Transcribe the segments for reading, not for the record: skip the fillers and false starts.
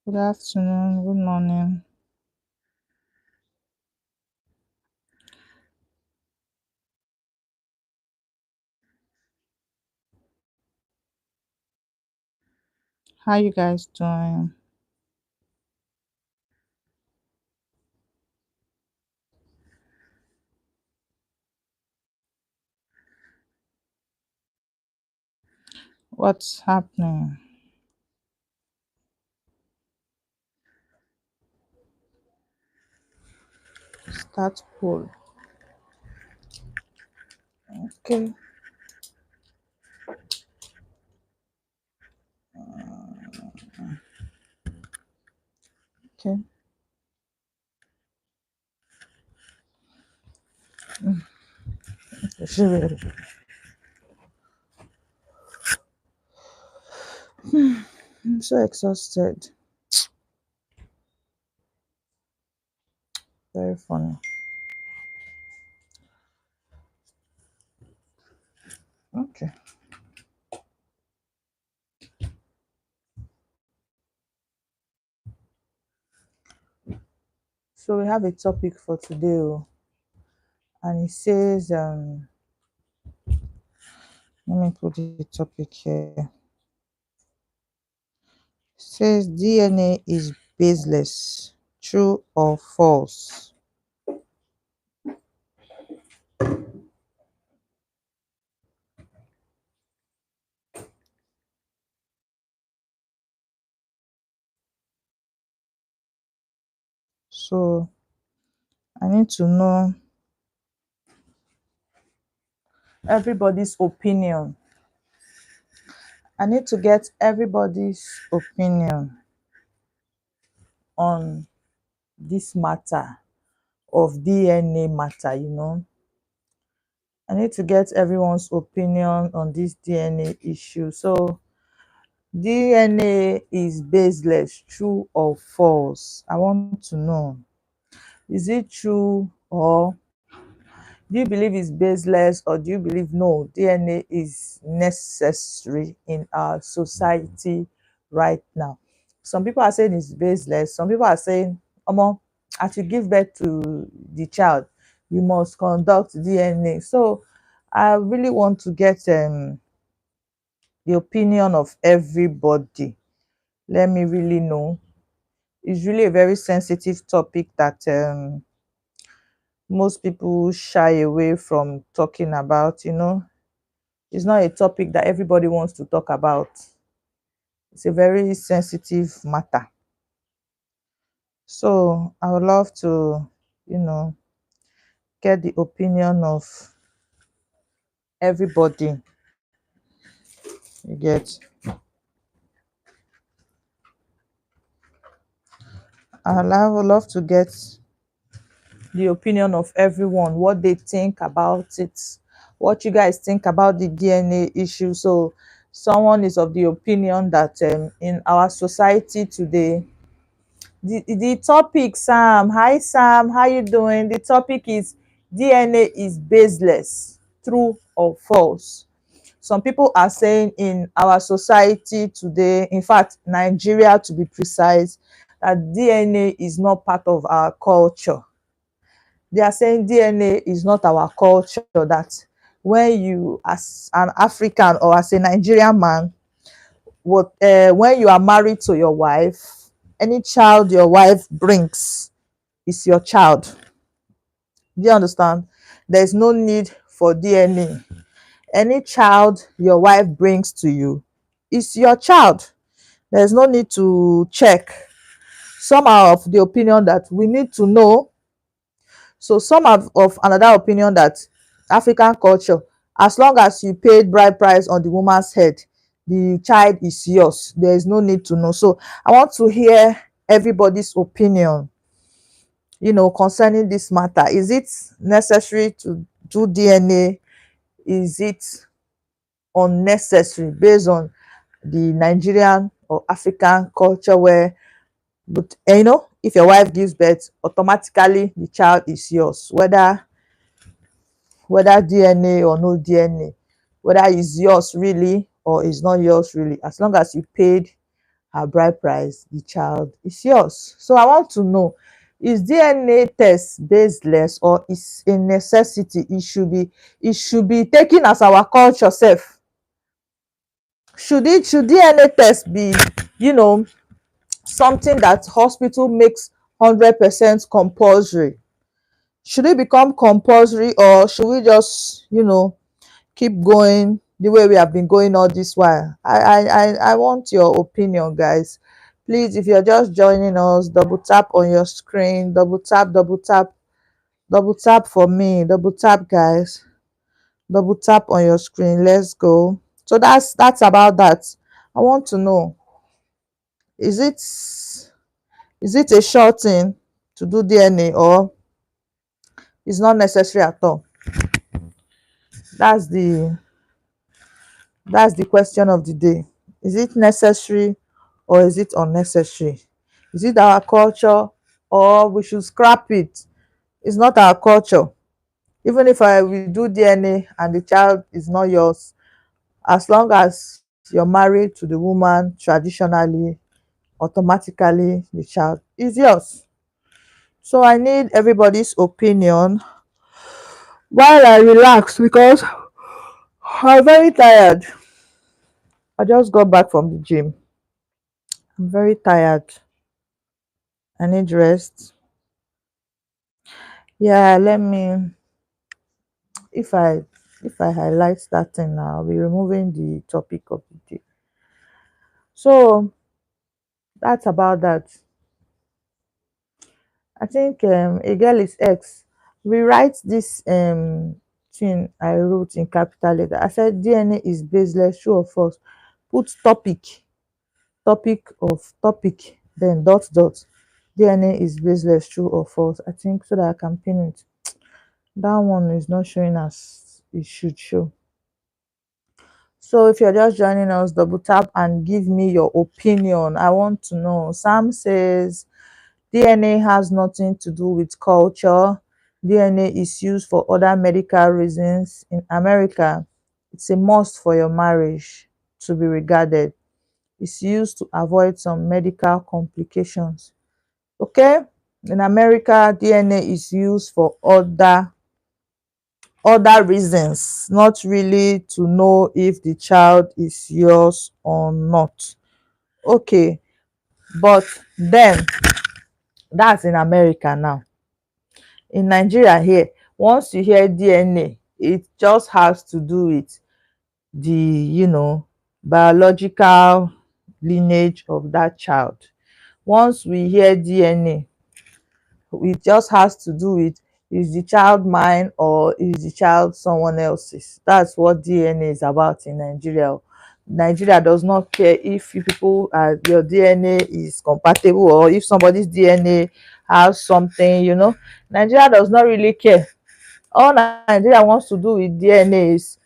Good afternoon, good morning. How you guys doing? What's happening? Start poll. Okay, okay. Sure. I'm so exhausted. Very funny. Okay. So we have a topic for today, and it says, let me put the topic here. It says DNA is baseless, true or false? So I need to know everybody's opinion. I need to get everybody's opinion on this matter of DNA matter. I need to get everyone's opinion on this DNA issue. So, DNA is baseless, true or false? I want to know. Is it true, or do you believe it's baseless, or do you believe no, DNA is necessary in our society right now? Some people are saying it's baseless. Some people are saying, Omo, as you give birth to the child, you must conduct DNA. So I really want to get the opinion of everybody. Let me really know. It's really a very sensitive topic that most people shy away from talking about. It's not a topic that everybody wants to talk about. It's a very sensitive matter. So I would love to, you know, get the opinion of everybody. You get. Would love to get the opinion of everyone, what they think about it, what you guys think about the DNA issue. So someone is of the opinion that in our society today, the topic, Sam, hi Sam, how you doing? The topic is DNA is baseless, true or false? Some people are saying in our society today, in fact Nigeria to be precise, that DNA is not part of our culture. They are saying DNA is not our culture, that when you, as an African or as a Nigerian man, when you are married to your wife, any child your wife brings is your child. Do you understand? There's no need for DNA. Any child your wife brings to you is your child. There's no need to check. Some are of the opinion that we need to know. So some are of another opinion that African culture, as long as you paid bride price on the woman's head, the child is yours. There is no need to know. So I want to hear everybody's opinion, concerning this matter. Is it necessary to do DNA? Is it unnecessary based on the Nigerian or African culture where, but if your wife gives birth, automatically the child is yours, whether DNA or no DNA, whether it's yours really or it's not yours really, as long as you paid her bride price, the child is yours. So I want to know, is DNA test baseless or is a necessity? It should be taken as our culture sef. Should DNA test be, you know, something that hospital makes 100% compulsory? Should it become compulsory, or should we just, keep going the way we have been going all this while? I want your opinion, guys. Please, if you're just joining us, double tap on your screen, double tap for me, double tap, guys, double tap on your screen. Let's go. So that's about that. I want to know, is it a sure thing to do DNA, or it's not necessary at all? That's the that's the question of the day. Is it necessary or is it unnecessary? Is it our culture, or we should scrap it? It's not our culture. Even if I will do DNA and the child is not yours, as long as you're married to the woman traditionally, automatically the child is yours. So I need everybody's opinion while I relax, because I'm very tired. I just got back from the gym. I'm very tired. I need rest. Yeah, let me, if I highlight that thing now, I'll be removing the topic of the day. So that's about that. I think a girl is X. Rewrite this thing I wrote in capital letter. I said DNA is baseless, true or false. Put topic, then dot dot. DNA is baseless, true or false. I think, so that I can pin it. That one is not showing as it should show. So if you're just joining us, double tap and give me your opinion. I want to know. Sam says DNA has nothing to do with culture. DNA is used for other medical reasons. In America, it's a must for your marriage to be regarded. It's used to avoid some medical complications. Okay? In America, DNA is used for other reasons, not really to know if the child is yours or not. Okay, but then that's in America now. In Nigeria here, once you hear DNA, it just has to do with the, biological lineage of that child. Once we hear DNA, it just has to do with, is the child mine or is the child someone else's? That's what DNA is about in Nigeria. Nigeria does not care if you people your DNA is compatible, or if somebody's DNA has something, Nigeria does not really care. All Nigeria wants to do with DNA is,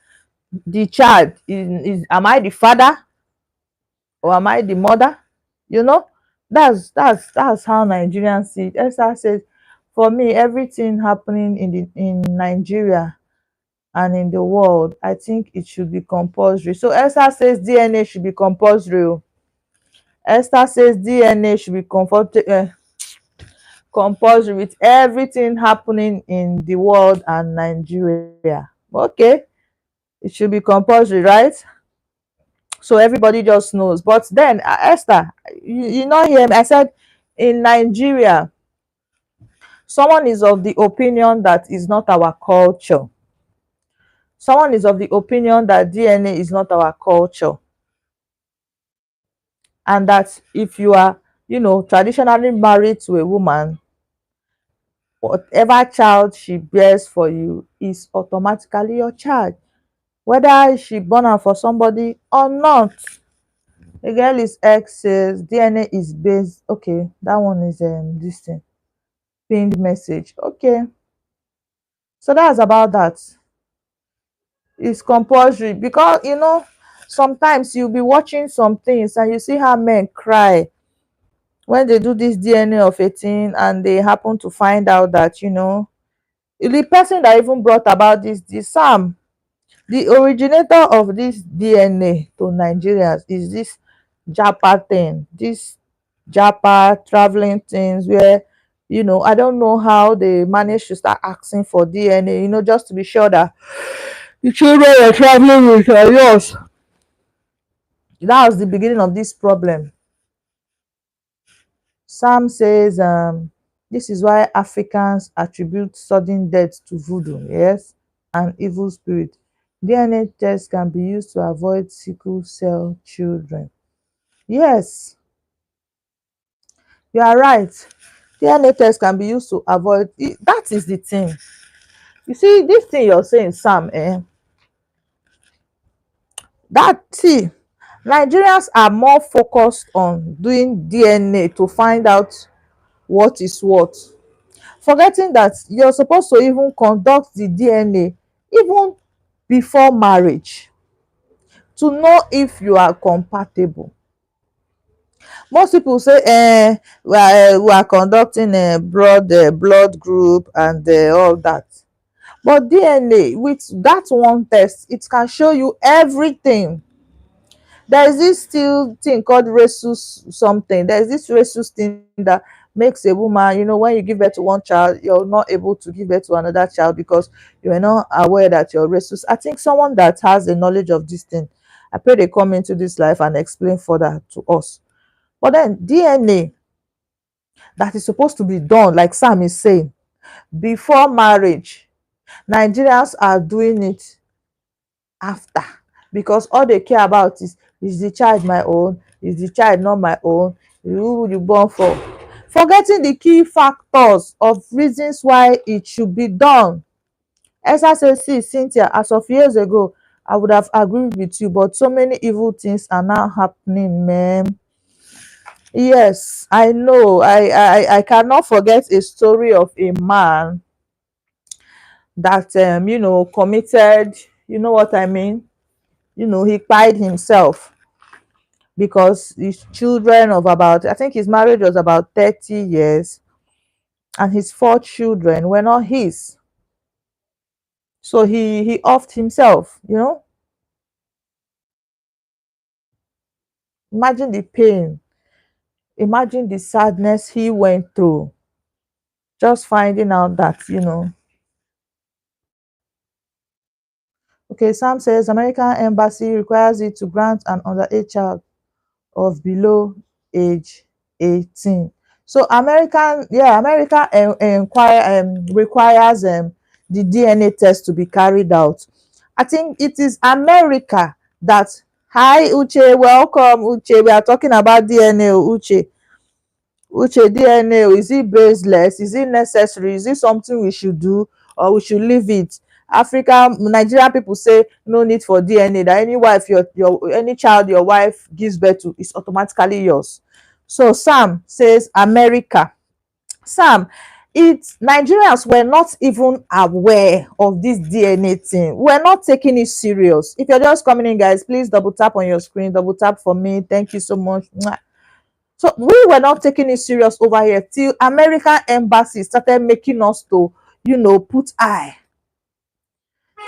the child is am I the father or am I the mother? You know, that's how Nigerians see it. Esther says, for me, everything happening in Nigeria and in the world, I think it should be compulsory. So Esther says DNA should be compulsory. Esther says DNA should be compulsory with everything happening in the world and Nigeria. Okay, it should be compulsory, right? So everybody just knows. But then, Esther, you not hear me? I said, in Nigeria, someone is of the opinion that is not our culture. Someone is of the opinion that DNA is not our culture, and that if you are, traditionally married to a woman, whatever child she bears for you is automatically your child, whether she born am for somebody or not. The girl is X says DNA is based. Okay, that one is this thing, pinned message. Okay, so that's about that. It's compulsory, because sometimes you'll be watching some things and you see how men cry when they do this DNA of a thing, and they happen to find out that the person that even brought about this Sam, the originator of this DNA to Nigerians, is this japa thing, this japa traveling things where, I don't know how they managed to start asking for DNA, just to be sure that the children you're traveling with are yours. That was the beginning of this problem. Sam says, this is why Africans attribute sudden death to voodoo, yes, and evil spirit. DNA tests can be used to avoid sickle cell children. Yes, you are right. DNA test can be used to avoid that is the thing. You see, this thing you're saying, Sam, that see, Nigerians are more focused on doing DNA to find out what is what, forgetting that you're supposed to even conduct the DNA even before marriage to know if you are compatible. Most people say we are conducting a blood group and all that, but DNA, with that one test, it can show you everything. There is this still thing called rhesus something. There is this rhesus thing that makes a woman, when you give birth to one child, you're not able to give birth to another child because you are not aware that you're rhesus. I think someone that has the knowledge of this thing, I pray they come into this life and explain further to us. But then DNA that is supposed to be done, like Sam is saying, before marriage, Nigerians are doing it after, because all they care about is the child my own, is the child not my own, who you born for, forgetting the key factors of reasons why it should be done. Esther says, see, Cynthia, as of years ago I would have agreed with you, but so many evil things are now happening, man. Yes, I know. I cannot forget a story of a man that committed, you know what I mean, he pied himself because his children of about, I think his marriage was about 30 years, and his 4 children were not his. So he offed himself. Imagine the pain, imagine the sadness he went through, just finding out that. Okay, Sam says American embassy requires it to grant an underage child of below age 18. So America requires the DNA test to be carried out. I think it is America that, hi Uche, welcome Uche. We are talking about DNA. Uche, DNA, is it baseless? Is it necessary? Is it something we should do, or we should leave it? Nigerian people say no need for DNA, that any wife any child your wife gives birth to is automatically yours. So Sam says America. Sam, Nigerians were not even aware of this DNA thing. We're not taking it serious. If you're just coming in, guys, please double tap on your screen, double tap for me. Thank you so much. So we were not taking it serious over here till American embassy started making us to, put eye.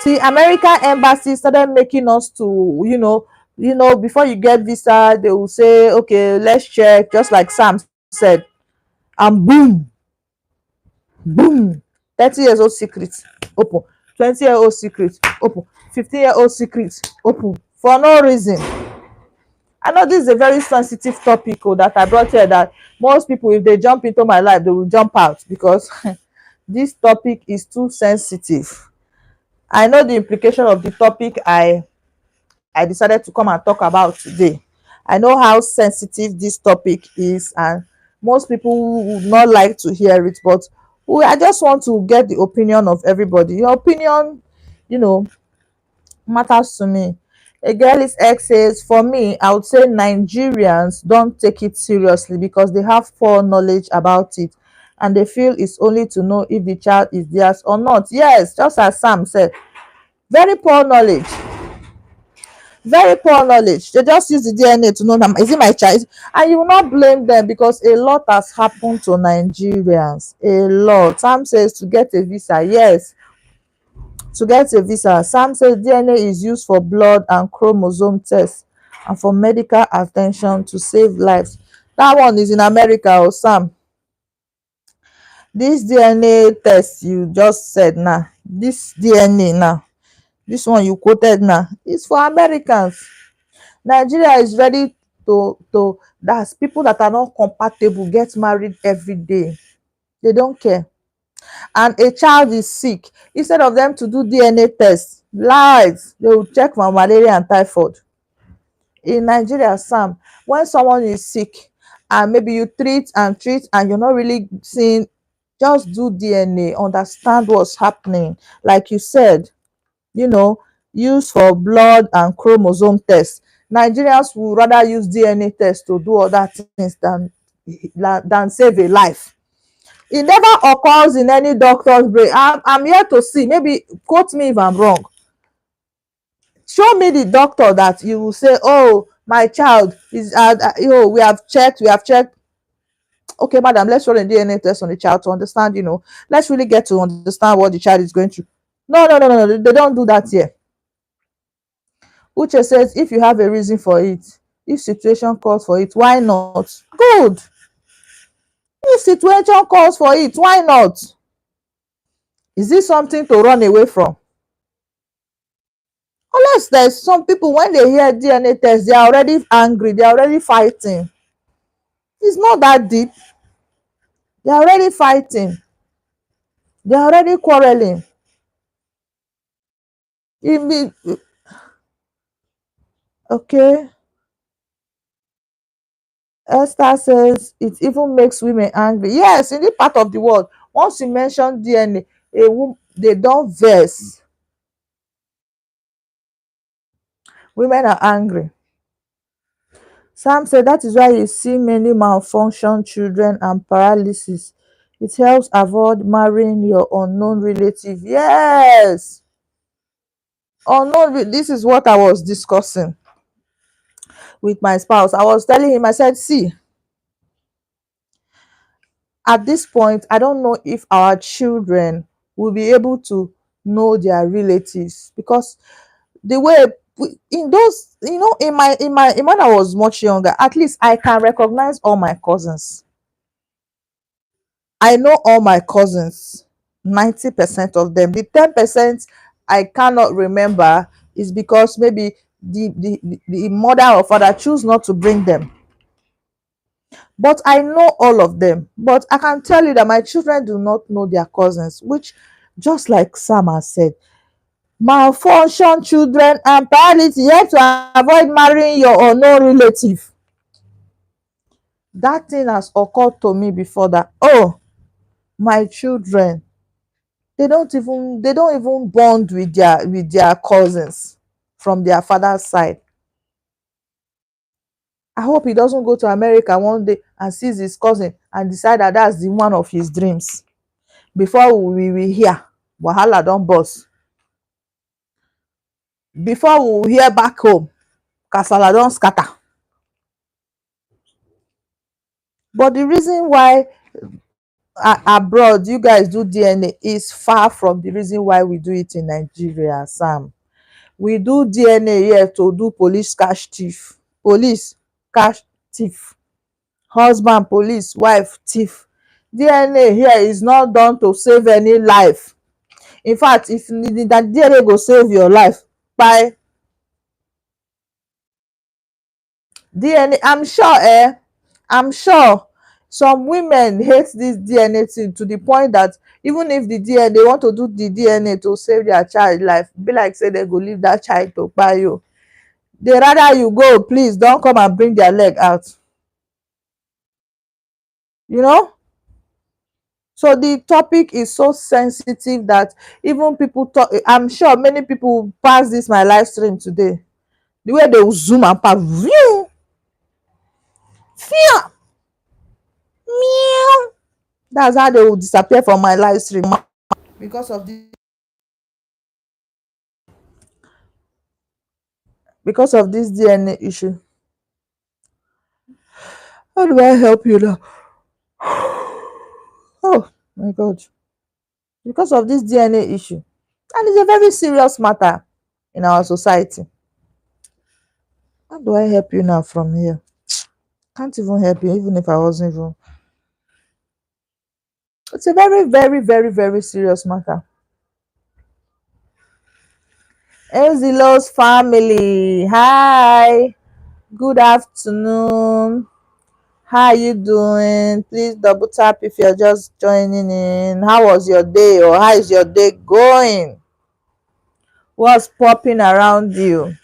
Till American embassy started making us to, before you get visa, they will say, okay, let's check, just like Sam said, and boom, boom, 30 years old secret open, 20-year old secret open, 15-year old secret open for no reason. I know this is a very sensitive topic that I brought here, that most people, if they jump into my life, they will jump out because this topic is too sensitive. I know the implication of the topic I decided to come and talk about today. I know how sensitive this topic is, and most people would not like to hear it, but I just want to get the opinion of everybody. Your opinion, you know, matters to me. A girl is X says, for me, I would say Nigerians don't take it seriously because they have poor knowledge about it, and they feel it's only to know if the child is theirs or not. Yes, just as Sam said, very poor knowledge. Very poor knowledge. They just use the DNA to know that is it my child, and you will not blame them because a lot has happened to Nigerians. A lot. Sam says to get a visa. Yes, to get a visa. Sam says DNA is used for blood and chromosome tests and for medical attention to save lives. That one is in America. Oh, Sam, this DNA test you just said now, this DNA now, this one you quoted now, is for Americans. Nigeria is ready to that's people that are not compatible get married every day. They don't care. And a child is sick, instead of them to do DNA test live, they will check for malaria and typhoid. In Nigeria, Sam, when someone is sick and maybe you treat and you're not really seeing, just do DNA, understand what's happening. Like you said, you know, use for blood and chromosome tests. Nigerians would rather use DNA test to do other things than save a life. It never occurs in any doctor's brain. I'm here to see, maybe quote me if I'm wrong. Show me the doctor that you will say, oh, my child is we have checked. Okay, madam, let's run a DNA test on the child to understand, let's really get to understand what the child is going through. No, no, no, no, no, they don't do that here. Uche says, if you have a reason for it, if situation calls for it, why not? Good. If situation calls for it, why not? Is this something to run away from? Unless there's some people, when they hear DNA test, they are already angry, they are already fighting. It's not that deep. They are already fighting. They are already quarreling. Okay. Esther says it even makes women angry. Yes, in this part of the world, once you mention DNA, they don't vex. Women are angry. Sam said that is why you see many malfunction children and paralysis. It helps avoid marrying your unknown relative. Yes. This is what I was discussing with my spouse. I was telling him, I said, see, at this point, I don't know if our children will be able to know their relatives, because the way in those, when I was much younger, at least I can recognize all my cousins. I know all my cousins, 90% of them. The 10% I cannot remember is because maybe the mother or father choose not to bring them. But I know all of them. But I can tell you that my children do not know their cousins, which, just like Sam has said, malfunction children and paralysis, you have to avoid marrying your unknown relative. That thing has occurred to me before, that, oh, my children, they don't even bond with their cousins from their father's side. I hope he doesn't go to America one day and sees his cousin and decide that that's the one of his dreams. Before we will hear, wahala don burst. Before we will hear back home, kasala don scatter. But the reason why abroad you guys do DNA is far from the reason why we do it in Nigeria, Sam. We do DNA here to do police catch thief, husband police, wife thief. DNA here is not done to save any life. In fact, if that DNA go save your life, by DNA, I'm sure some women hate this DNA thing to the point that even if the DNA, they want to do the DNA to save their child life, be like say they go leave that child to buy you. They rather you go, please don't come and bring their leg out. You know? So the topic is so sensitive that even people talk. I'm sure many people pass this my live stream today. The way they will zoom and pass, view, fear, meow. That's how they will disappear from my live stream because of this DNA issue. How do I help you now? Oh my God. Because of this DNA issue. And it's a very serious matter in our society. How do I help you now from here? Can't even help you, even if I wasn't even. It's a very, very, very, very serious matter. Enzilo's family. Hi. Good afternoon. How are you doing? Please double tap if you're just joining in. How was your day, or how is your day going? What's popping around you?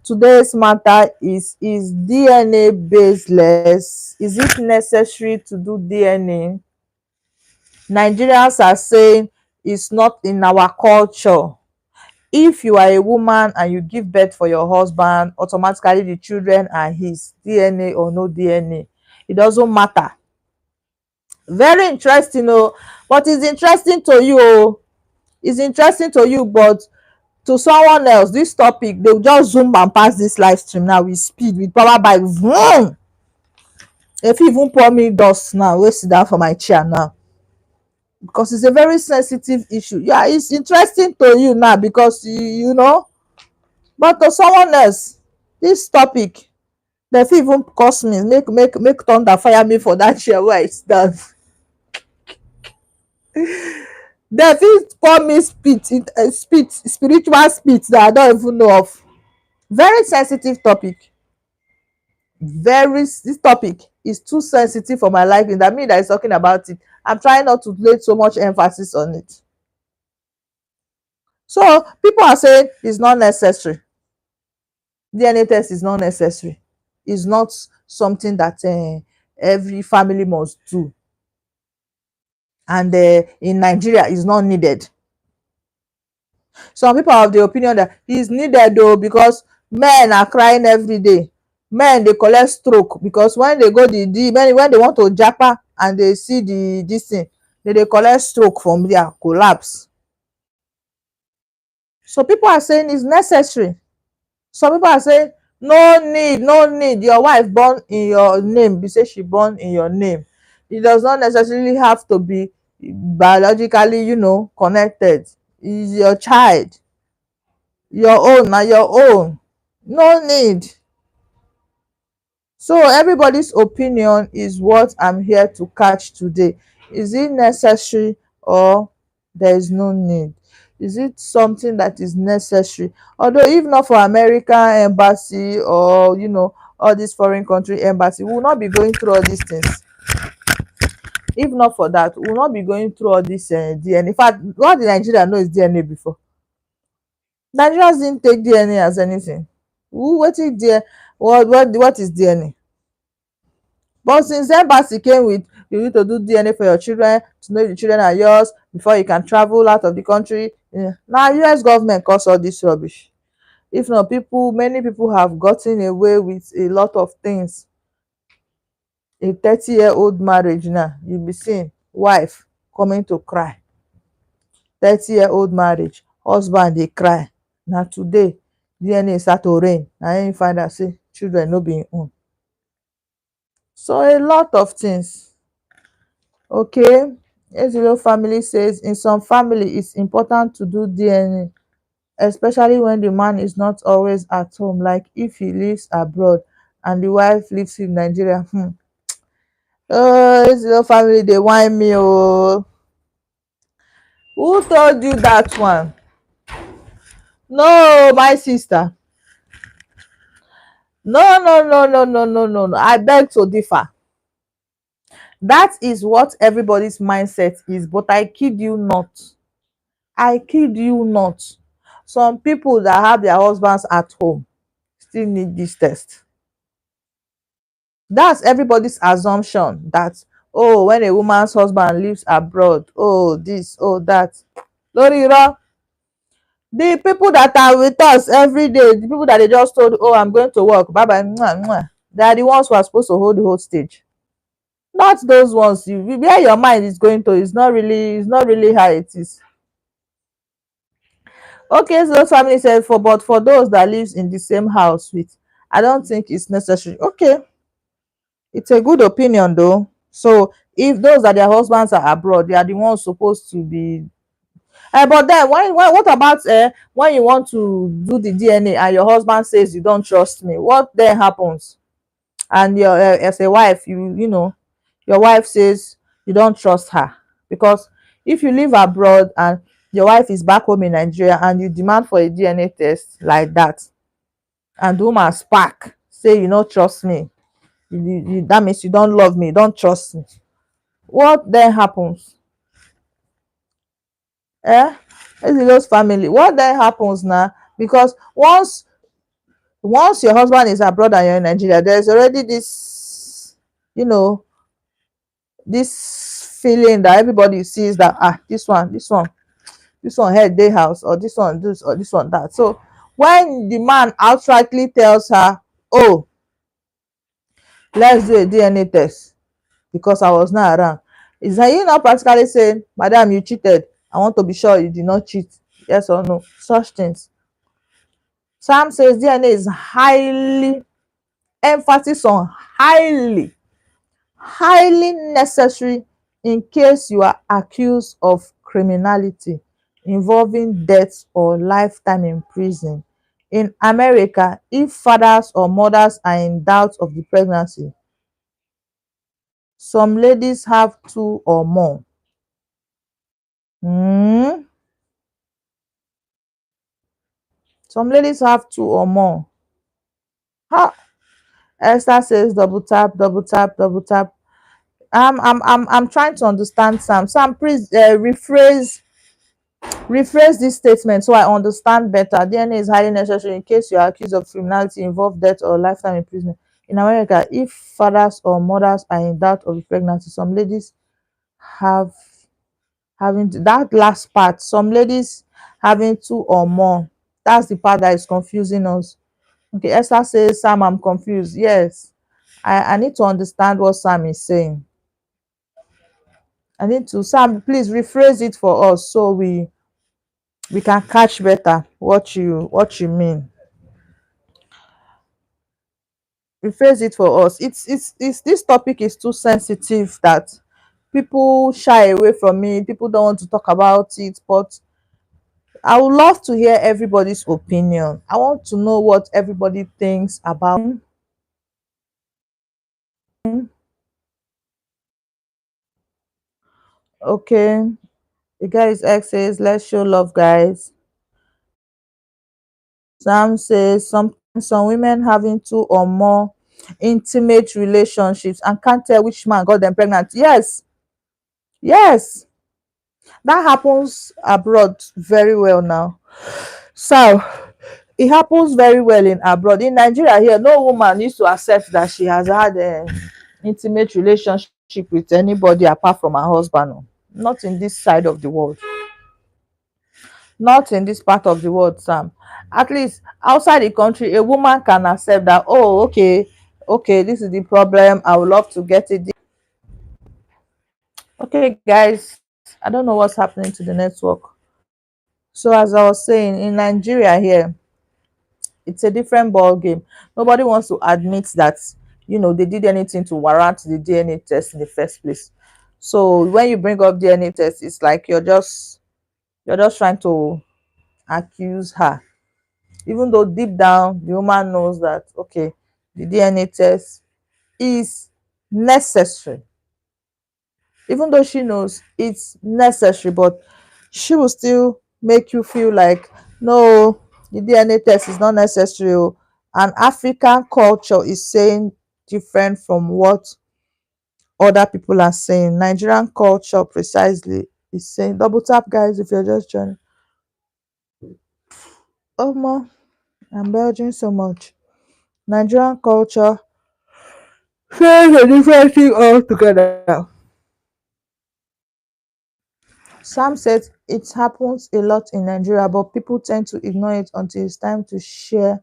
Today's matter is DNA baseless? Is it necessary to do DNA? Nigerians are saying it's not in our culture. If you are a woman and you give birth for your husband, automatically the children are his, DNA or no DNA. It doesn't matter. Very interesting, oh. But it's interesting to you, oh. It's interesting to you, but to someone else, this topic, they'll just zoom and pass this live stream now with speed, with power by vroom. If you even pour me dust now, wey sit down for my chair now, because it's a very sensitive issue. Yeah, it's interesting to you now because you know, but to someone else, this topic, they fit even curse me, make thunder fire me for that chair where I sit down. They fit call me spiritual spit that I don't even know of. Very sensitive topic. This topic is too sensitive for my liking. That mean that is talking about it, I'm trying not to lay so much emphasis on it. So people are saying it's not necessary. DNA test is not necessary. It's not something that every family must do, and in Nigeria is not needed. Some people are of the opinion that it's needed though, because men are crying every day. Men dey collect stroke because when they go when they want to japa and they see this thing, they dey collect stroke from there, collapse. So people are saying it's necessary. Some people are saying no need, no need. Your wife born in your name, be say she born in your name. It does not necessarily have to be biologically, connected. Is your child, your own na your own. No need. So everybody's opinion is what I'm here to catch today. Is it necessary, or there is no need? Is it something that is necessary? Although if not for American embassy, or all these foreign country embassy, we will not be going through all these things. If not for that, we will not be going through all this DNA. In fact, what did Nigeria know is DNA before? Nigerians didn't take DNA as anything. Wetin DNA? What is DNA? But since embassy came with, you need to do DNA for your children to know if the children are yours before you can travel out of the country. Now US government cause all this rubbish. If not, many people have gotten away with a lot of things. A 30-year-old marriage now, you be seeing wife coming to cry. 30-year-old marriage, husband dey cry. Na today DNA start to reign, na im find out say children no be im own. So a lot of things. Okay, Ezilo family says in some family it's important to do DNA, especially when the man is not always at home, like if he lives abroad and the wife lives in Nigeria. Oh, Ezilo family dey whine me oh. Who told you that one? No, my sister. No, no, no, no, no, no, no, no. I beg to differ. That is what everybody's mindset is, but I kid you not. I kid you not. Some people that have their husbands at home still need this test. That's everybody's assumption that, oh, when a woman's husband lives abroad, oh, this, oh, that. Lórí irọ́. The people that are with us every day, the people that they just told, oh, I'm going to work, bye bye, mwah, mwah, they are the ones who are supposed to hold the whole stage. Not those ones. Where your mind is going to is not really how it is. Okay, so those family said but for those that lives in the same house with, I don't think it's necessary. Okay, it's a good opinion though. So if those that their husbands are abroad, they are the ones supposed to be But then when what about when you want to do the DNA and your husband says you don't trust me? What then happens? And your as a wife, you know, your wife says you don't trust her, because if you live abroad and your wife is back home in Nigeria and you demand for a DNA test like that, and the woman spark say you don't trust me, that means you don't love me, you don't trust me. What then happens? Eh? This is those family. What then happens now? Because once your husband is abroad and you're in Nigeria, there's already this, you know, this feeling that everybody sees that, this one head day house, or this one this, or this one that. So when the man outrightly tells her, oh, let's do a DNA test because I was not around, is he not practically saying, madam, you cheated, I want to be sure you did not cheat, yes or no? Such things. Sam says DNA is highly, emphasis on highly necessary in case you are accused of criminality involving death or lifetime in prison. In America, if fathers or mothers are in doubt of the pregnancy, some ladies have two or more. Hmm. Some ladies have two or more. Ha! Esther says double tap, double tap, double tap. I'm trying to understand Sam. Sam, please rephrase this statement so I understand better. DNA is highly necessary in case you are accused of criminality, involve death or lifetime imprisonment. In America, if fathers or mothers are in doubt of the pregnancy, some ladies have having that last part. Some ladies having two or more. That's the part that is confusing us. Okay, Esther says, Sam, I'm confused. Yes, I need to understand what Sam is saying. I need to, Sam, please rephrase it for us so we can catch better what you mean. Rephrase it for us. It's this topic is too sensitive that people shy away from it. People don't want to talk about it, but I would love to hear everybody's opinion. I want to know what everybody thinks about. Okay, the guys X says, let's show love, guys. Sam says sometimes some women having two or more intimate relationships and can't tell which man got them pregnant. Yes, yes, that happens abroad very well now. So it happens very well in abroad. In Nigeria here, no woman needs to accept that she has had an intimate relationship with anybody apart from her husband. Oh. Not in this side of the world. Not in this part of the world, Sam. At least outside the country, a woman can accept that, oh, okay, this is the problem. I would love to get it. Okay, guys, I don't know what's happening to the network. So as I was saying, in Nigeria here, it's a different ball game. Nobody wants to admit that, they did anything to warrant the DNA test in the first place. So when you bring up DNA test, it's like you're just trying to accuse her, even though deep down the woman knows that, okay, the DNA test is necessary. Even though she knows it's necessary, but she will still make you feel like, no, the DNA test is not necessary. Oh. And African culture is saying different from what other people are saying. Nigerian culture precisely is saying, double tap, guys, if you're just joining. Oh, ma, I'm belching so much. Nigerian culture says a different thing altogether. Sam said it happens a lot in Nigeria, but people tend to ignore it until it's time to share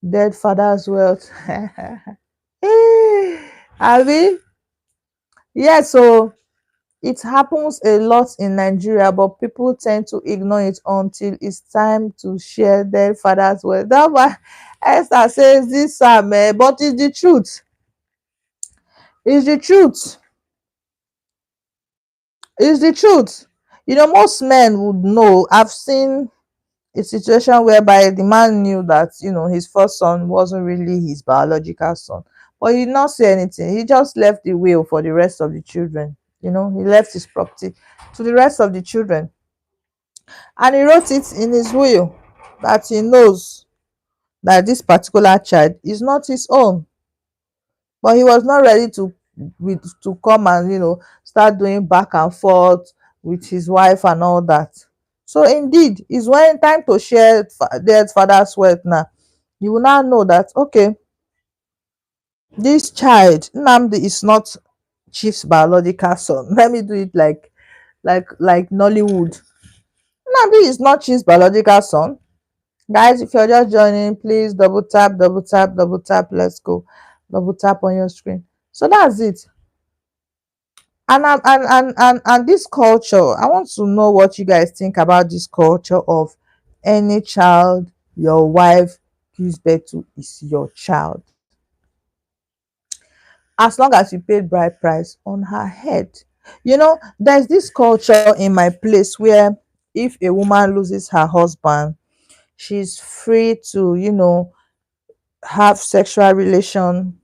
dead father's wealth. Abi? Yeah, so it happens a lot in Nigeria, but people tend to ignore it until it's time to share dead father's wealth. That's why Esther says this, Sam, but it's the truth. It's the truth. It's the truth. Most men would know. I've seen a situation whereby the man knew that his first son wasn't really his biological son, but he did not say anything. He just left the will for the rest of the children. He left his property to the rest of the children, and he wrote it in his will that he knows that this particular child is not his own, but he was not ready to come and start doing back and forth with his wife and all that. So indeed, it's when time to share dead father's wealth now. You will now know that, okay, this child Nnamdi is not Chief's biological son. Let me do it like Nollywood. Nnamdi is not Chief's biological son. Guys, if you're just joining, please double tap, double tap, double tap. Let's go. Double tap on your screen. So that's it. And this culture, I want to know what you guys think about this culture of any child your wife gives birth to is your child, as long as you paid bride price on her head. There's this culture in my place where if a woman loses her husband, she's free to have sexual relation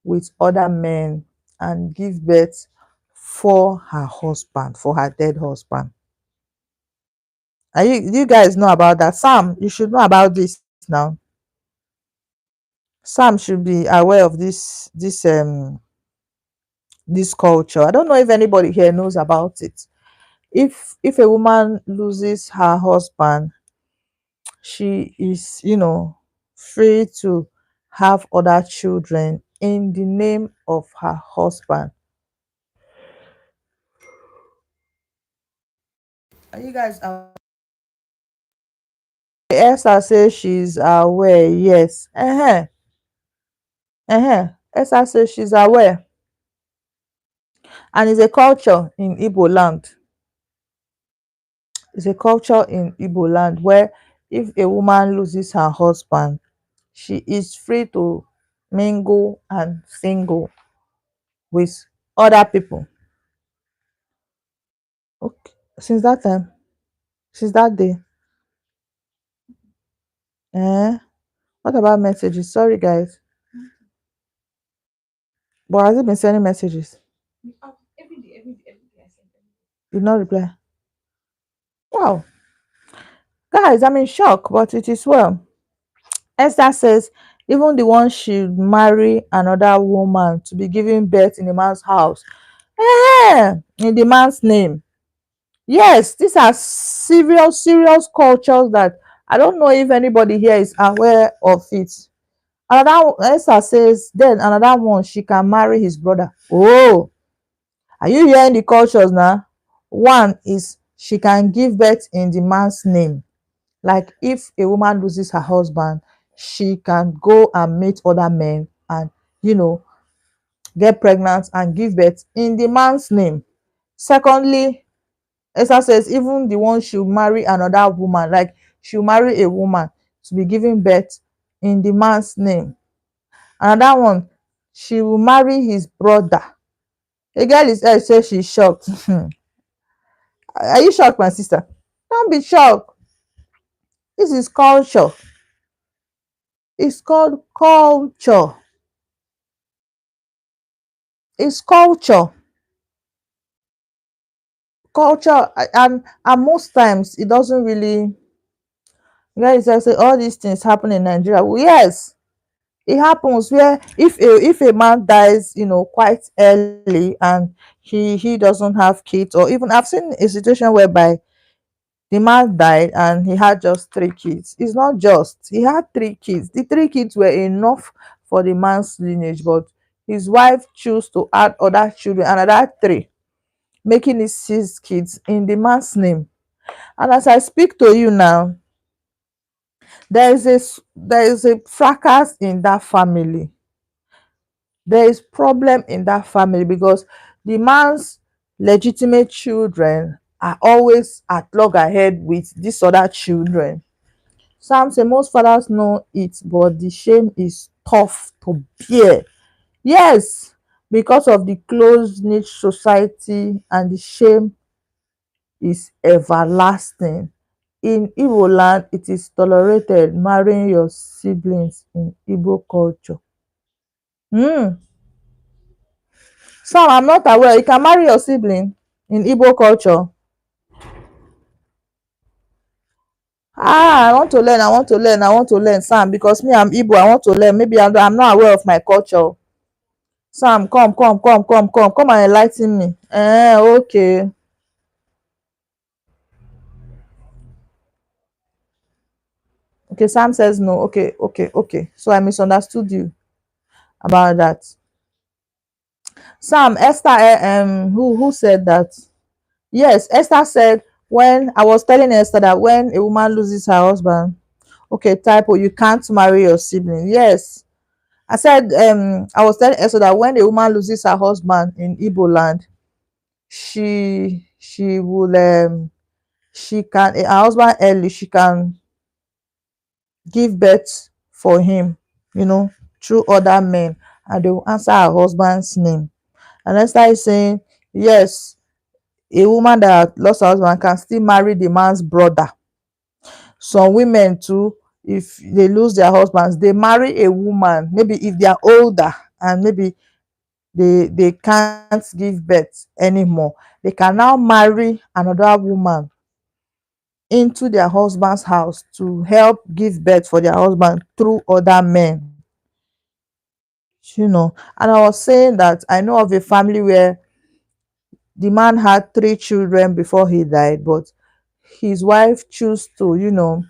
with other men and give birth for her husband, for her dead husband. And you guys know about that? Sam, you should know about this now. Sam should be aware of this culture. I don't know if anybody here knows about it. If a woman loses her husband, she is free to have other children in the name of her husband. Are you guys aware? Esther says she's aware. Yes. Esther says she's aware. And it's a culture in Igbo land. It's a culture in Igbo land where if a woman loses her husband, she is free to mingle and single with other people. Okay. Since that time, since that day. Eh? What about messages? Sorry, guys. But has it been sending messages? Did not reply. Wow. Guys, I'm in shock, but it is well. Esther says even the one should marry another woman to be giving birth in the man's house. In the man's name. Yes, these are serious cultures that I don't know if anybody here is aware of it. Another Esther says then another one she can marry his brother. Oh, are you hearing the cultures now? One is she can give birth in the man's name. Like if a woman loses her husband, she can go and meet other men and you know get pregnant and give birth in the man's name. Secondly, Esther says even the one should marry another woman, like she'll marry a woman to be giving birth in the man's name. Another one, she will marry his brother. A girl is here say she's shocked. Are you shocked, my sister? Don't be shocked. This is culture. It's called culture. It's culture. Culture and most times it doesn't really, guys, I say all these things happen in Nigeria. Well, yes, it happens where if a man dies quite early and he doesn't have kids, or even I've seen a situation whereby the man died and he had just 3 kids. It's not just he had 3 kids. The 3 kids were enough for the man's lineage, but his wife chose to add other children, another 3, making it 6 kids in the man's name. And as I speak to you now, there is a fracas in that family. There is problem in that family because the man's legitimate children are always at loggerhead with these other children. Sam say most fathers know it, but the shame is tough to bear. Yes, because of the close knit society and the shame is everlasting. In Igbo land, it is tolerated marrying your siblings in Igbo culture. Hmm. So I'm not aware. You can marry your sibling in Igbo culture. I want to learn. I want to learn. I want to learn, Sam, because me, I'm Igbo. I want to learn. Maybe I'm not aware of my culture. Sam, come and enlighten me. Okay. Okay, Sam says no. Okay. So I misunderstood you about that. Sam, Esther, who said that? Yes, Esther said, when I was telling Esther that when a woman loses her husband, okay, typo, you can't marry your sibling. Yes, I said, I was telling Esther that when a woman loses her husband in Igbo land, she will she can her husband early, she can give birth for him, you know, through other men, and they will answer her husband's name. And Esther is saying, yes, a woman that lost her husband can still marry the man's brother. Some women too, if they lose their husbands, they marry a woman, maybe if they are older and maybe they can't give birth anymore, they can now marry another woman into their husband's house to help give birth for their husband through other men. And I was saying that I know of a family where the man had 3 children before he died, but his wife chose to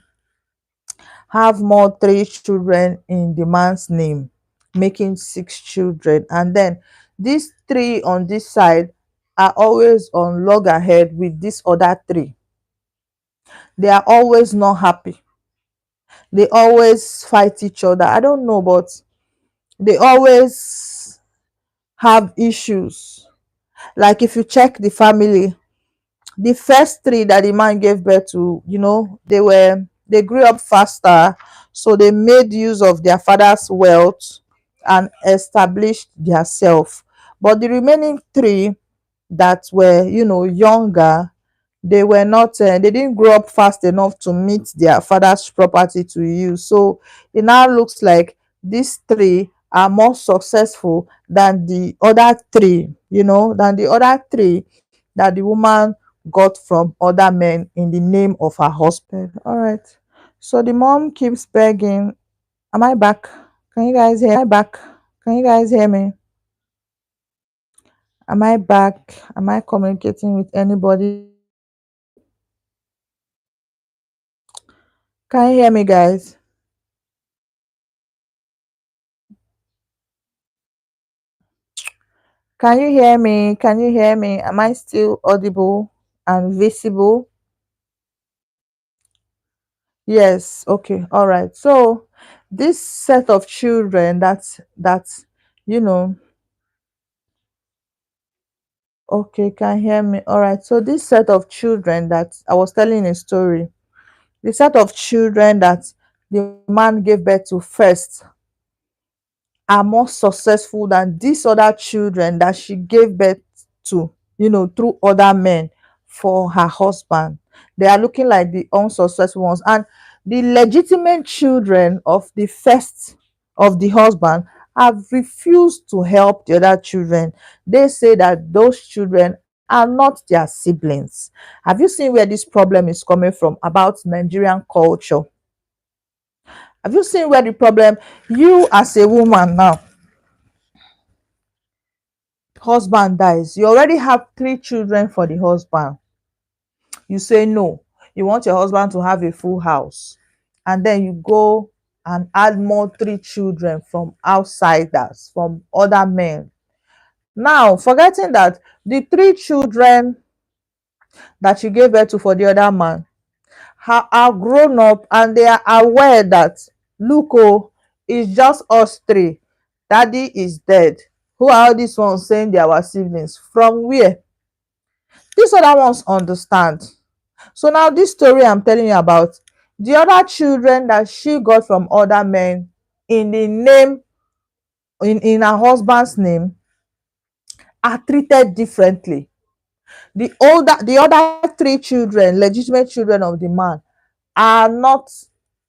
have more 3 children in the man's name, making 6 children. And then these 3 on this side are always on loggerhead with these other 3. They are always not happy. They always fight each other. I don't know, but they always have issues. Like if you check the family, the first 3 that the man gave birth to, they grew up faster, so they made use of their father's wealth and established their self. But the remaining 3 that were younger, they were not they didn't grow up fast enough to meet their father's property to use. So it now looks like these 3 are more successful than the other 3, that the woman got from other men in the name of her husband. All right. So the mom keeps begging. Am I back? Can you guys hear me? Am I back? Am I communicating with anybody? Can you hear me, guys? Can you hear me? Can you hear me? Am I still audible and visible? Yes. Okay. All right. So this set of children that's you know okay, can you hear me? All right. So this set of children that I was telling a story, the set of children that the man gave birth to first are more successful than these other children that she gave birth to, through other men for her husband. They are looking like the unsuccessful ones. And the legitimate children of the first of the husband have refused to help the other children. They say that those children are not their siblings. Have you seen where this problem is coming from about Nigerian culture? Have you seen where the problem, you as a woman now, husband dies, you already have 3 children for the husband, you say no, you want your husband to have a full house, and then you go and add more 3 children from outsiders, from other men, now forgetting that the 3 children that you gave birth to for the other man are grown up and they are aware that, look, oh, it's just us 3, daddy is dead. Who are all these ones saying they are our siblings? From where? These other ones understand. So now this story I'm telling you about, the other children that she got from other men in the name, in her husband's name, are treated differently. The other three children, legitimate children of the man, are not,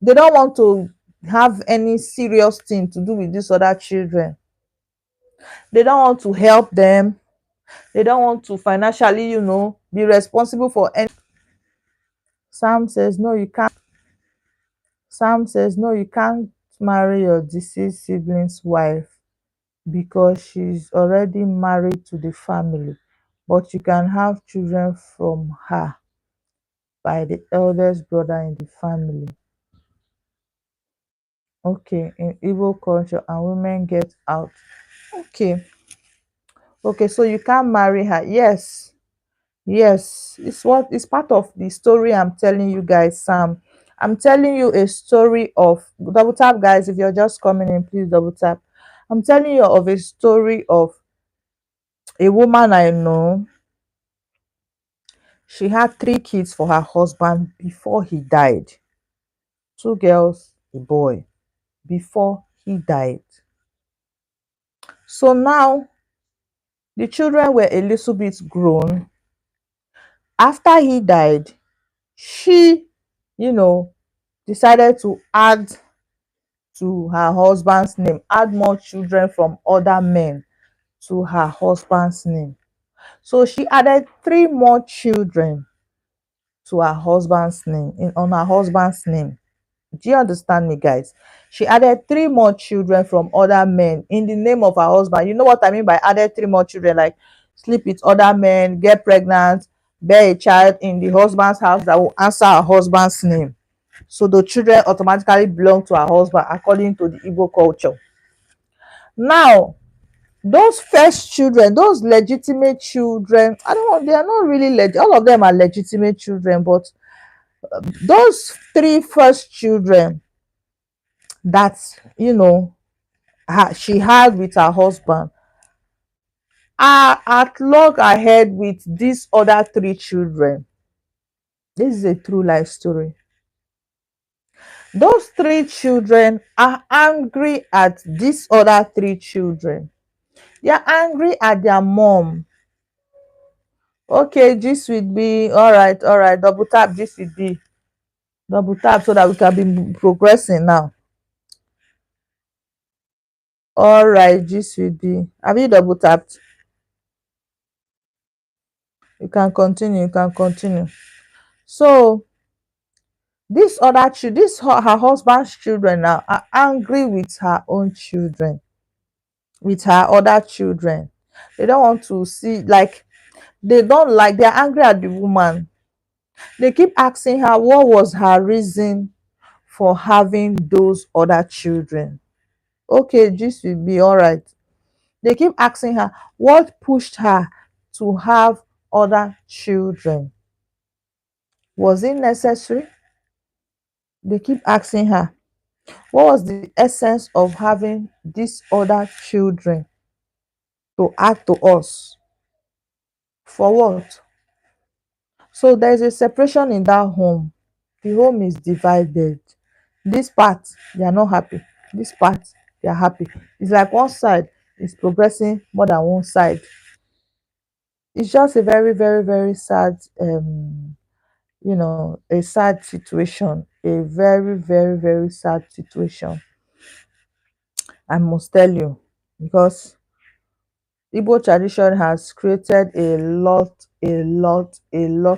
they don't want to have any serious thing to do with these other children. They don't want to help them. They don't want to financially, be responsible for any. Sam says, no, you can't. Sam says, no, you can't marry your deceased sibling's wife because she's already married to the family, but you can have children from her by the eldest brother in the family. Okay, in Igbo culture, and women get out. Okay, okay, so you can't marry her. Yes, yes, it's part of the story I'm telling you guys, Sam. I'm telling you a story of, double tap, guys. If you're just coming in, please double tap. I'm telling you of a story of a woman I know. She had three kids for her husband before he died. Two girls, a boy, before he died. So now the children were a little bit grown. After he died, she, you know, decided to add to her husband's name, add more children from other men to her husband's name. So she added three more children to her husband's name, on her husband's name. Do you understand me, guys? She added three more children from other men in the name of her husband. You know what I mean by added three more children? Like sleep with other men, get pregnant, bear a child in the husband's house that will answer her husband's name. So the children automatically belong to her husband according to the Igbo culture. Now, those first children, those legitimate children, I don't know, they are not really all of them are legitimate children, but those three first children that, she had with her husband are at loggerhead with these other three children. This is a true life story. Those three children are angry at these other three children. They are angry at their mom. Okay, this would be all right. Double tap, this would be double tap so that we can be progressing now. All right, this would be. Have you double tapped? You can continue. You can continue. So her husband's children now are angry with her own children, with her other children. They don't want to see, like, they don't like, they're angry at the woman. They keep asking her what was her reason for having those other children. Okay, this will be all right. They keep asking her what pushed her to have other children. Was it necessary? They keep asking her what was the essence of having these other children to add to us? For what? So there is a separation in that home. The home is divided. This part, they are not happy. This part, they are happy. It's like one side is progressing more than one side. It's just a very, very, very sad, a sad situation. A very, very, very sad situation. I must tell you, because Igbo tradition has created a lot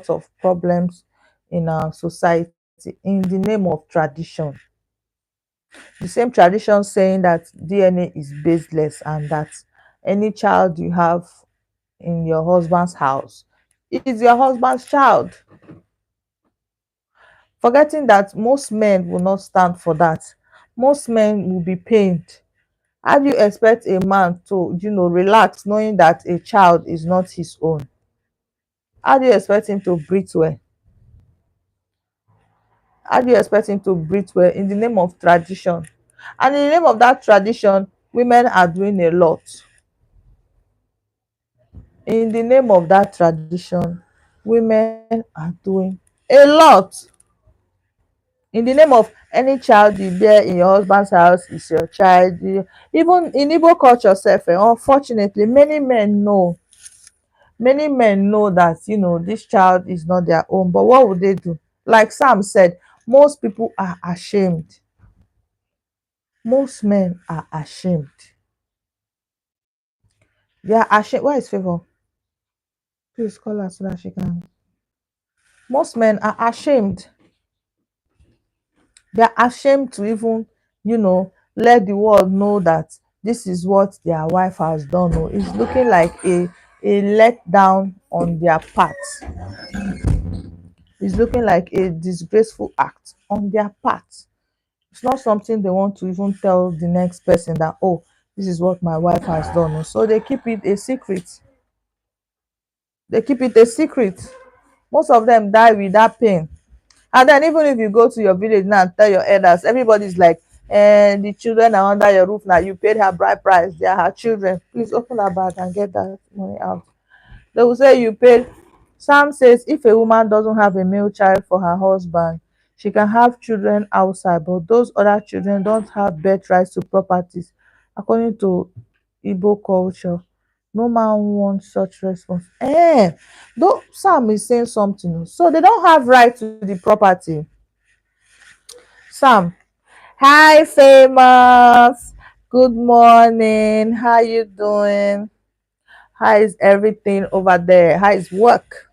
of problems in our society in the name of tradition. The same tradition saying that DNA is baseless and that any child you have in your husband's house is your husband's child. Forgetting that most men will not stand for that. Most men will be pained. How do you expect a man to, relax knowing that a child is not his own? How do you expect him to breathe well? How do you expect him to breathe well in the name of tradition? And in the name of that tradition, women are doing a lot. In the name of that tradition, women are doing a lot. In the name of any child you bear in your husband's house is your child. Even in Igbo culture sef, unfortunately, many men know Many men know that, this child is not their own, but what would they do? Like Sam said, most people are ashamed. Most men are ashamed. They are ashamed. Where is Favor? Please call her so that she can. Most men are ashamed. They are ashamed to even, let the world know that this is what their wife has done. Oh, it's looking like a letdown on their part. It's looking like a disgraceful act on their part. It's not something they want to even tell the next person that, oh, this is what my wife has done. So they keep it a secret. They keep it a secret. Most of them die with that pain. And then even if you go to your village now and tell your elders, everybody's like, and the children are under your roof now. You paid her bride price. They are her children. Please open her bag and get that money out. They will say you paid. Sam says if a woman doesn't have a male child for her husband, she can have children outside, but those other children don't have birth rights to properties. According to Igbo culture, no man wants such response. Though Sam is saying something. So they don't have right to the property. Sam, hi famous. Good morning. How you doing? How is everything over there? How is work?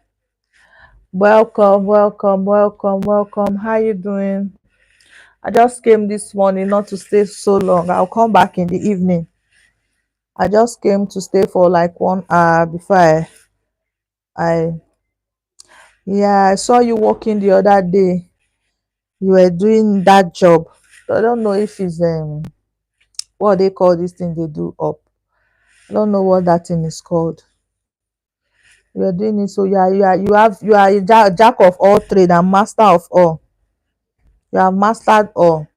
Welcome, welcome, welcome, welcome. How you doing? I just came this morning not to stay so long. I'll come back in the evening. I just came to stay for like 1 hour before I yeah, I saw you working the other day. You were doing that job. I don't know if it's what they call this thing they do up. I don't know what that thing is called. You are doing it, so you are a jack of all trade and master of all. You have mastered all.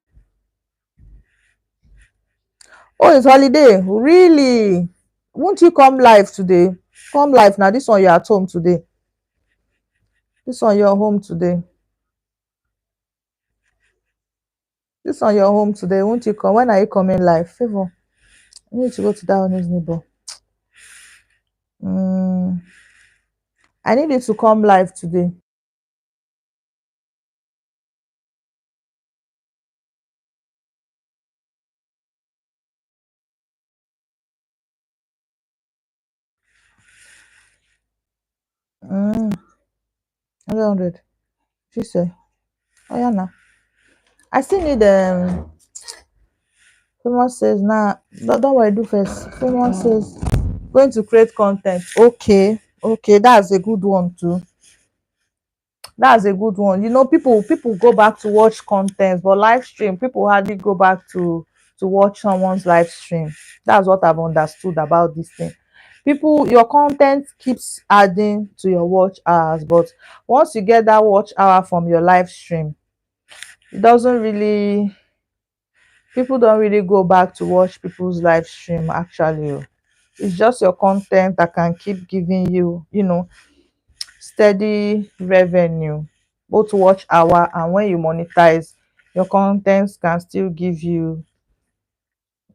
Oh, it's holiday. Really? Won't you come live today? Come live now. This one you're at home today. This one you're home today. This one you're home today. Won't you come? When are you coming live? Favor. I need to go to that honest neighbor. Mm, I need you to come live today. Mm, 100. She say, oh yeah, now. I still need Famous says now. Don't worry, do first. Famous says going to create content. Okay, okay, that's a good one too. That's a good one. People go back to watch content, but live stream, people hardly go back to watch someone's live stream. That's what I've understood about this thing. People, your content keeps adding to your watch hours, but once you get that watch hour from your live stream, it doesn't really people don't really go back to watch people's live stream actually. It's just your content that can keep giving you, steady revenue, both watch hour and when you monetize, your contents can still give you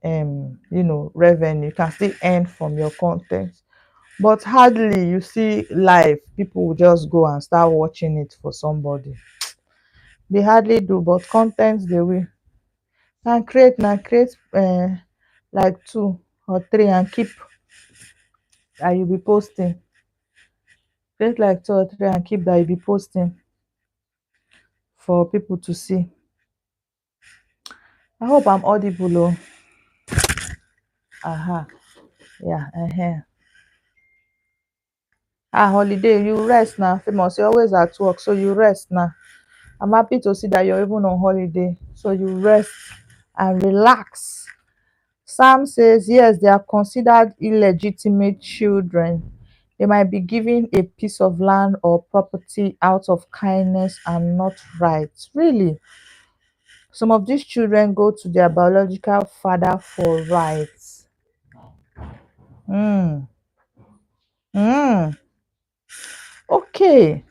revenue. You can still earn from your content. But hardly you see live people will just go and start watching it for somebody. They hardly do, but content they will. Can create like 2 or 3 and keep, and you'll be posting. Create like 2 or 3 and keep that you'll be posting for people to see. I hope I'm audible. Oh. Aha. Yeah. Holiday, you rest now. Famous, you're always at work, so you rest now. I'm happy to see that you're even on holiday, so you rest and relax. Sam says, yes, they are considered illegitimate children. They might be given a piece of land or property out of kindness and not rights. Really? Some of these children go to their biological father for rights. Hmm. Hmm. Okay.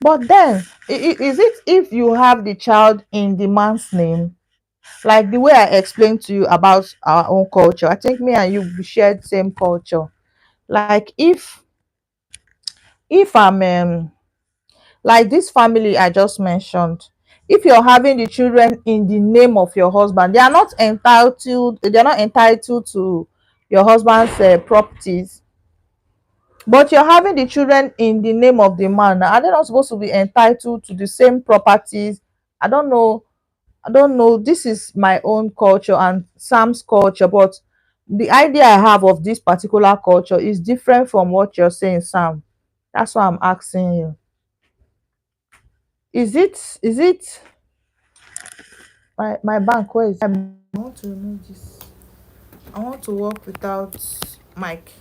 But then, is it if you have the child in the man's name? Like the way I explained to you about our own culture. I think me and you shared same culture. Like if if I'm like this family I just mentioned, if you're having the children in the name of your husband, they are not entitled to your husband's properties, but you're having the children in the name of the man. Are they not supposed to be entitled to the same properties? I don't know. I don't know. This is my own culture and Sam's culture, but the idea I have of this particular culture is different from what you're saying, Sam. That's why I'm asking you. Is it my bank, where is it? I want to remove this. I want to work without mic.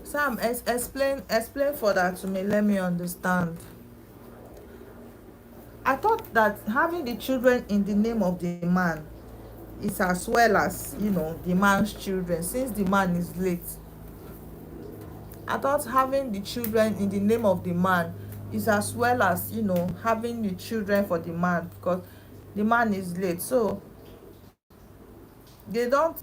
Sam, explain for that to me. Let me understand. I thought that having the children in the name of the man is as well as, the man's children, since the man is late. I thought having the children in the name of the man is as well as, having the children for the man, because the man is late. So they don't.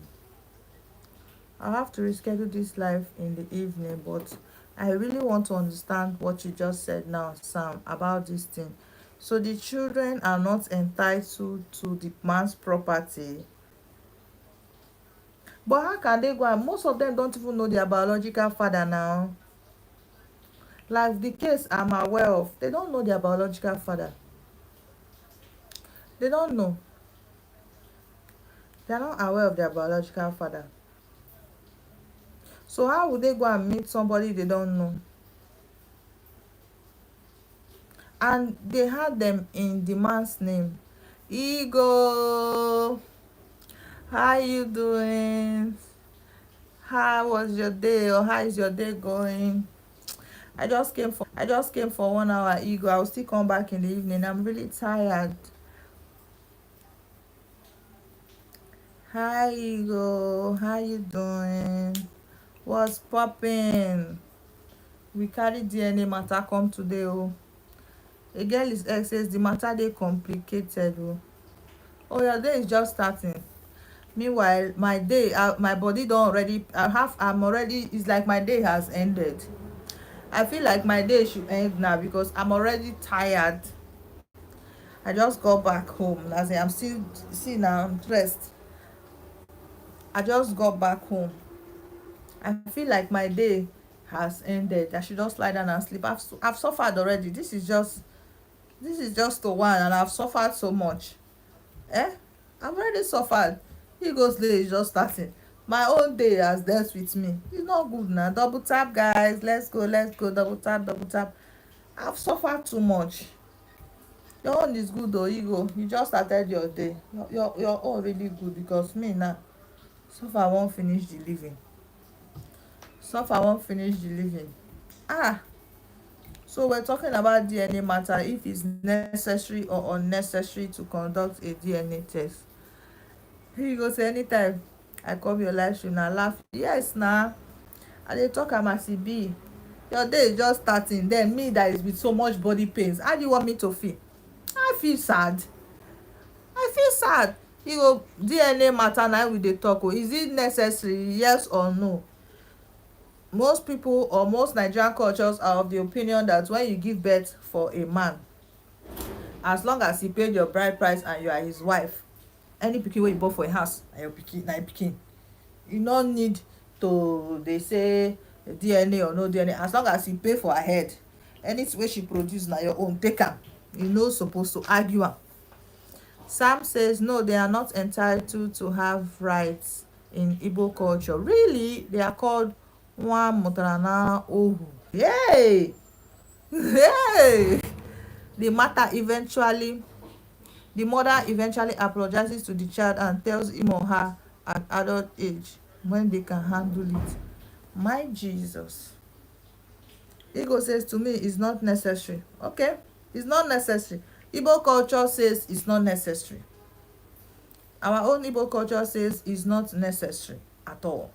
I have to reschedule this live in the evening, but I really want to understand what you just said now, Sam, about this thing. So the children are not entitled to the man's property. But how can they go, and most of them don't even know their biological father now. Like the case I'm aware of, they don't know their biological father. They don't know. They're not aware of their biological father. So how would they go and meet somebody they don't know? And they had them in the man's name. Ego, how you doing? How was your day, or how is your day going? I just came for 1 hour. Ego, I'll still come back in the evening. I'm really tired. Hi Ego, how you doing? What's popping? We carry DNA matter come today. Oh, a girl is ex says the matter dey complicated. Oh, your day is just starting. Meanwhile my day, my body don already, I'm already, it's like my day has ended. I feel like my day should end now because I'm already tired. I just got back home. As I'm still, see now, I'm dressed. I just got back home. I feel like my day has ended. I should just lie down and sleep. I've suffered already. This is just the one, and I've suffered so much. Eh? I've already suffered. He goes day is just starting. My own day has dealt with me. It's not good now. Double tap, guys. Let's go. Double tap, double tap. I've suffered too much. Your own is good though, Ego. You just started your day. Your own really good, because me now, suffer won't finish the living. Suffer won't finish the living. Ah, so we're talking about DNA matter, if it's necessary or unnecessary to conduct a DNA test. Here you go, say anytime I come your live stream na laugh. Yes na, I dey talk am as e be. Your day is just starting, then me that is with so much body pains, how do you want me to feel? I feel sad. I feel sad. You go, DNA matter na we dey talk. Oh, is it necessary, yes or no? Most people, or most Nigerian cultures, are of the opinion that when you give birth for a man, as long as he paid your bride price and you are his wife, any pikin wey you born for a house na your pikin, na him pikin. You no need to dey say DNA or no DNA. As long as you pay for her head, anything wey she produce na your own, take am. You no suppose to argue am. Sam says no, they are not entitled to have rights in Igbo culture. Really? They are called Nwa Mutarana Ohu. Yay! Hey! The matter eventually, the mother eventually apologizes to the child and tells him or her at adult age when they can handle it. My Jesus. Ego says to me it's not necessary. Okay, it's not necessary. Igbo culture says it's not necessary. Our own Igbo culture says it's not necessary at all.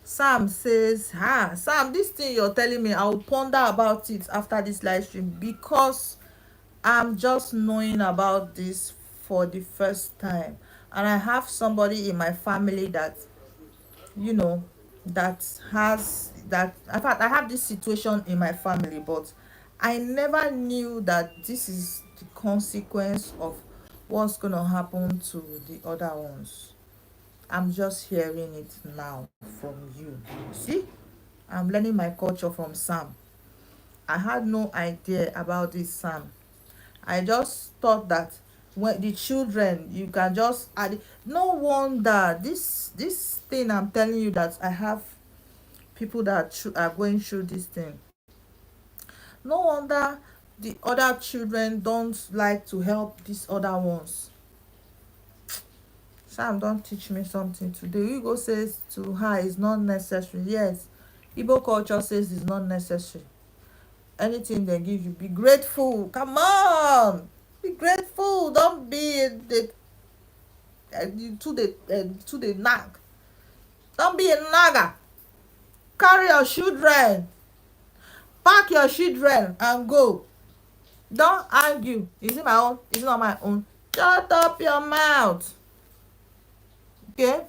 Sam says, Sam, this thing you're telling me, I'll ponder about it after this live stream, because I'm just knowing about this for the first time. And I have somebody in my family that, that that, in fact, I have this situation in my family, but I never knew that this is the consequence of what's gonna happen to the other ones. I'm just hearing it now from you. See, I'm learning my culture from Sam. I had no idea about this, Sam. I just thought that when the children, you can just add. No wonder this thing I'm telling you, that I have people that are going through this thing. No wonder the other children don't like to help these other ones. Sam don't teach me something today. Igbo says to her is not necessary. Yes, Igbo culture says it's not necessary. Anything they give you, be grateful. Come on, be grateful. Don't be to the nag. Don't be a naga. Carry your children, pack your children and go. Don't argue. Is it my own? Is it not my own? Shut up your mouth. Okay,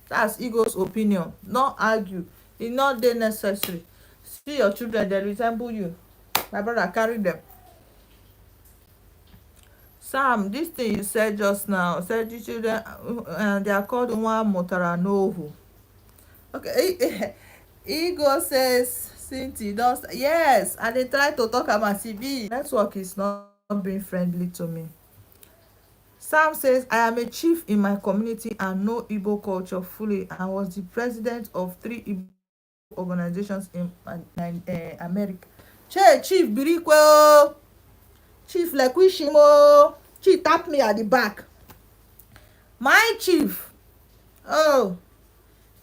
that's Ego's opinion. Don't argue. It's not dey necessary. See your children, they resemble you. My brother, carry them. Sam, this thing you said just now, said the children, they are called Nwa Motara Nohu. Okay, Ego says, Cynthia, don't. Yes, and they try to talk about CB. Network is not being friendly to me. Sam says, I am a chief in my community and know Igbo culture fully, and was the president of 3 Igbo organizations in America. Chief Birikwe, Chief Lekwishimo, Chief tap me at the back. My chief, oh,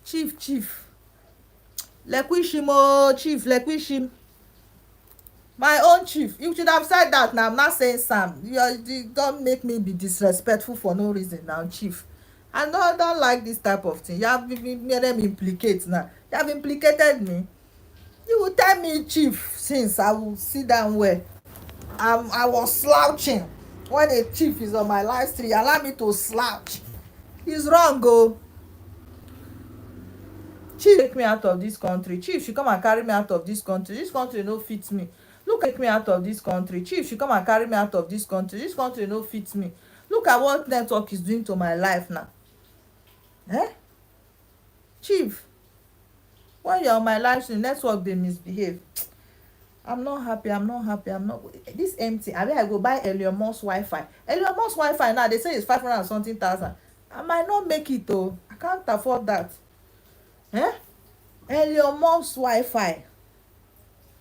Chief Lekwishimo, Chief Lekwishim. My own chief. You should have said that now. I'm not saying Sam. You don't make me be disrespectful for no reason now, chief. I don't like this type of thing. You have made them implicate now. You have implicated me. You will tell me chief since I will sit down where I was slouching. When a chief is on my live stream, allow me to slouch. He's wrong, go. Chief take me out of this country. Chief should come and carry me out of this country. This country no fits me. Look, take me out of this country. Chief should come and carry me out of this country. This country no fits me. Look at what network is doing to my life now. Eh? Chief, when you're on my live stream, network they misbehave. I'm not happy. I'm not. This empty. I mean, I go buy Elon Musk Wi-Fi. Elon Musk Wi-Fi now, they say it's 500 and something thousand. I might not make it though. I can't afford that. Eh? Elon Musk Wi-Fi.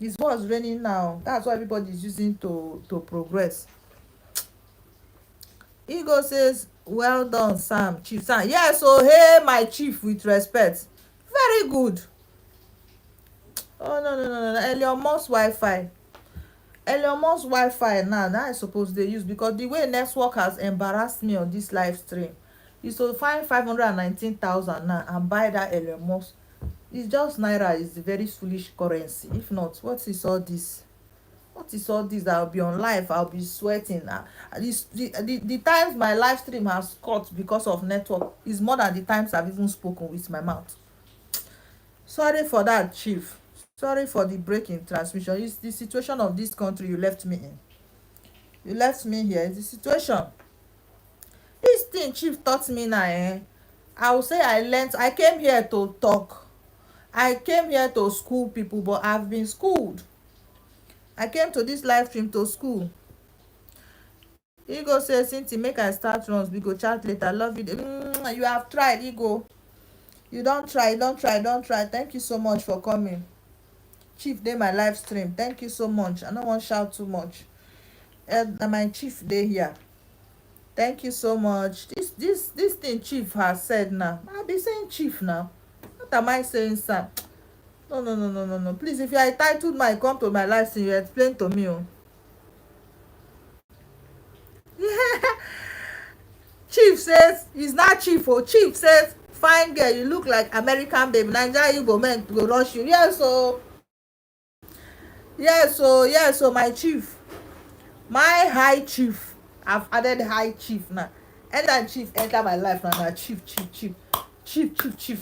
It's what's raining now. That's what everybody is using to progress. Ego says, well done, Sam. Chief Sam. Yes, so hey, my chief, with respect. Very good. Oh, no. Elon Musk Wi-Fi. Elon Musk Wi-Fi now I suppose they use, because the way network has embarrassed me on this live stream is to find 519,000 now and buy that Elon Musk. It's just naira is a very foolish currency. If not, what is all this? What is all this? I'll be on live, I'll be sweating. The times my live stream has cut because of network is more than the times I've even spoken with my mouth. Sorry for that, chief. Sorry for the break in transmission. It's the situation of this country you left me in. You left me here. It's the situation. This thing chief taught me now, I will say I came here to talk. I came here to school people, but I've been schooled. I came to this live stream to school. Ego says, Cynthia, make I start runs. We go chat later. Love you. You have tried, Ego. You don't try. Thank you so much for coming. Chief dey my live stream. Thank you so much. I don't want to shout too much. My chief dey here. Thank you so much. This thing chief has said now. I'll be saying chief now. What am I saying, Sam? No. Please, if you are entitled, come to my live stream, you explain to me. Oh. Chief says he's not chief. Oh, chief says, fine girl, you look like American baby. Nigeria Igbo men go rush you. Yes, my chief, my high chief. I've added high chief now. Anytime chief enter my life now, chief.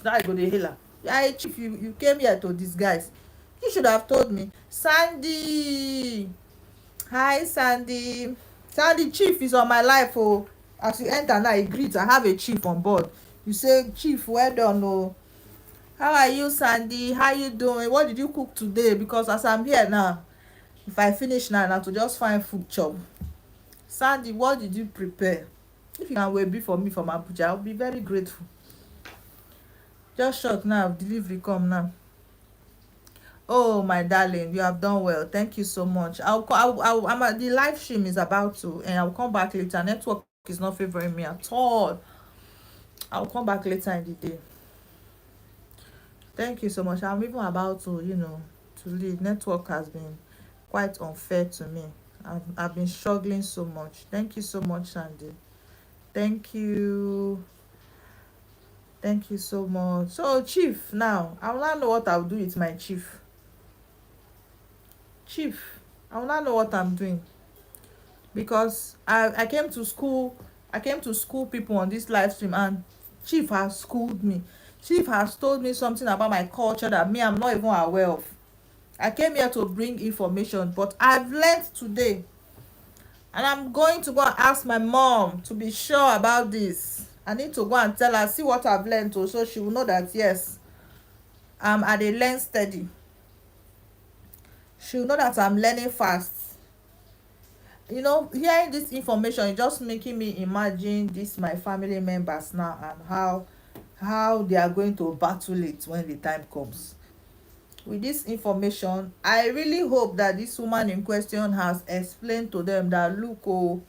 Now I go the healer. Yeah, chief, you came here to disguise. You should have told me, Sandy. Hi, Sandy. Sandy, chief is on my life. Oh, as you enter now, you greet. I have a chief on board. You say, chief, well done. Oh, how are you, Sandy? How you doing? What did you cook today? Because as I'm here now, if I finish now to just find food chop. Sandy, what did you prepare? If you can wait be for me from Abuja, I'll be very grateful. Just shock now, delivery come now. Oh, my darling, you have done well. Thank you so much. I'm at the live stream is about to, and I'll come back later. Network is not favoring me at all. I'll come back later in the day. Thank you so much. I'm even about to, to leave. Network has been quite unfair to me. I've been struggling so much. Thank you so much, Sandy. Thank you. Thank you so much. So, Chief, now, I will not know what I'll do with my chief. Chief, I will not know what I'm doing. Because I came to school, people on this live stream, and Chief has schooled me. Chief has told me something about my culture that me, I'm not even aware of. I came here to bring information, but I've learned today, and I'm going to go and ask my mom to be sure about this. I need to go and tell her, see what I've learned, so she will know that yes, I dey learn steady. She will know that I'm learning fast. Hearing this information is just making me imagine this my family members now, and how they are going to battle it when the time comes. With this information, I really hope that this woman in question has explained to them that, look, oh,